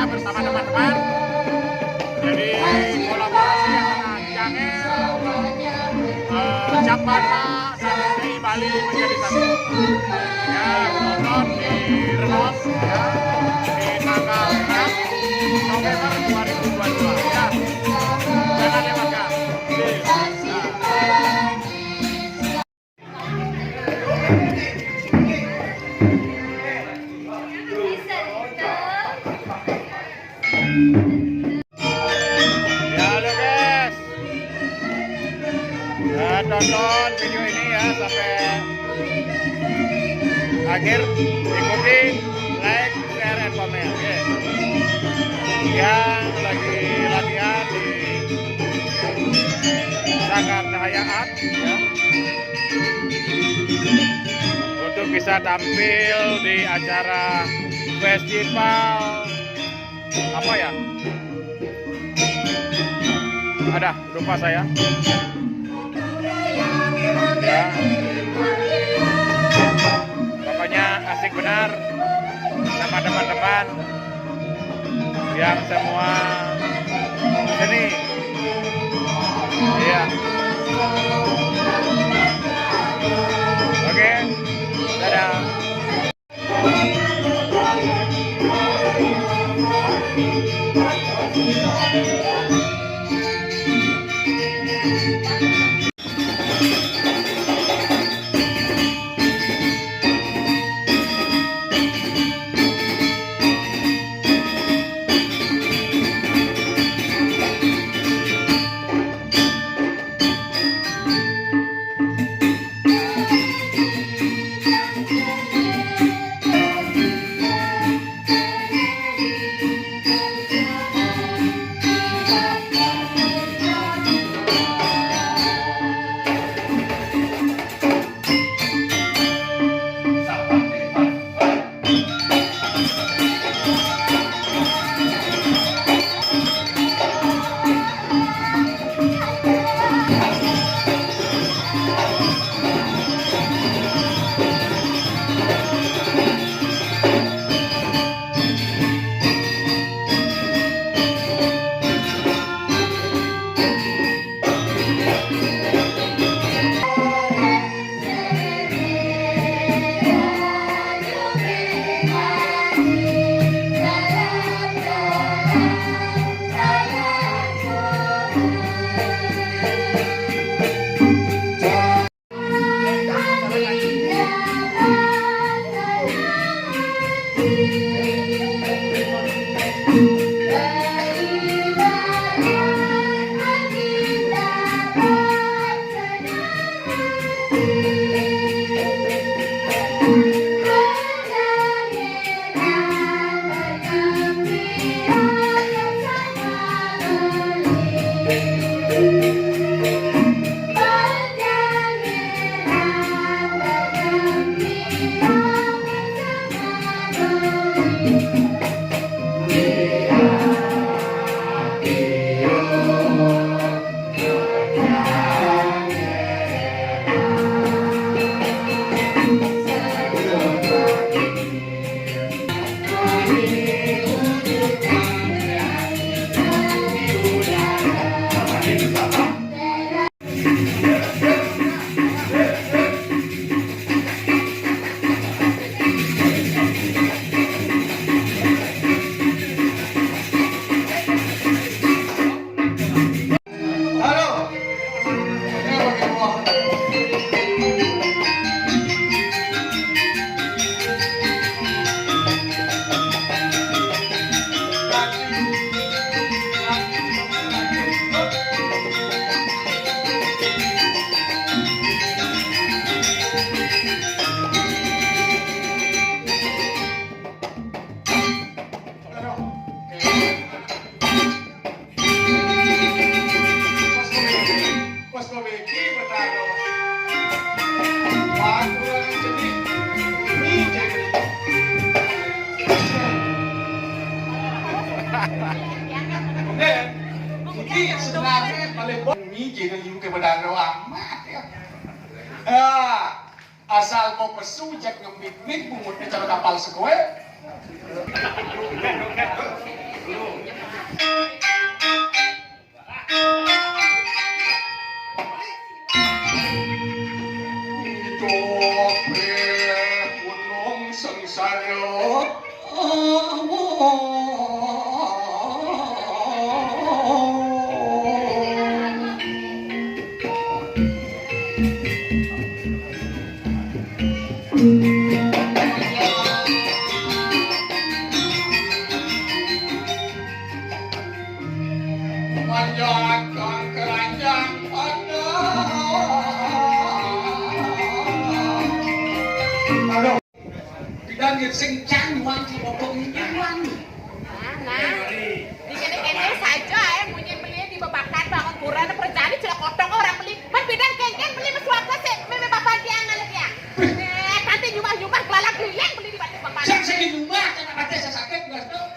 bersama teman-teman. Jadi kolaborasi antara Jangel, Jambata dan DI Bali menjadi satu. Ya, nonton di Renos ya, di tanggal 6 November 2022 ya. Jangan lewatkan. Tonton video ini ya sampai akhir, ikuti, like, share, and comment. Okay. Yang lagi latihan di Sanggar Cahaya Art ya, untuk bisa tampil di acara festival apa ya? Ada, lupa saya. Ya. Pokoknya asik benar sama teman-teman yang semua seni. Iya. Oke. Dadah. Mas Babeki bertaro. Aku akan jadi ini jadi. Kemudian, ini sebenarnya paling ini jadi juga bertaro amat ya. Asal mau pesujak ngemik-mik bungutnya cara kapal sekoe. Gunung sengsara. Manjakan keranjang pada. Aduh, bidangnya sing cangwang di bawah cangwang. Nah, dikene-kene saja punya beli di babakan bangun kurang perjani jelek otong orang beli. Kan bidang kengkeng beli mesuapa sih, meme bapak dia ngalet ya. Nanti jumah-jumah kelalak keliling beli di bapak. Sang sing nyumbah karena kate saya sakit geus tuh.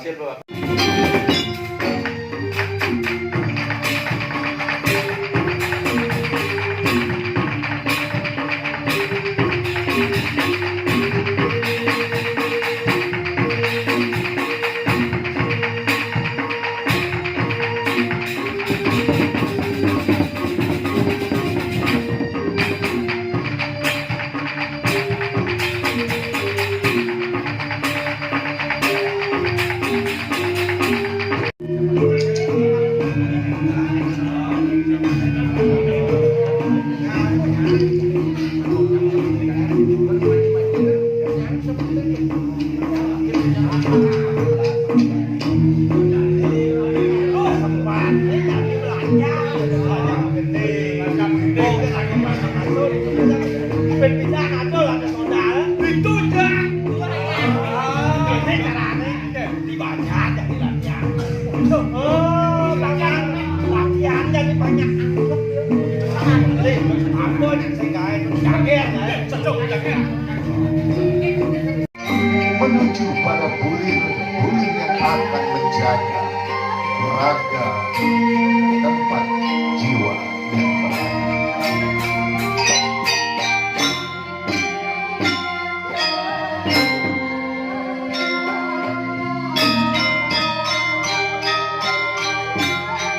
Silva. Menuju para bulir yang akan menjaga raga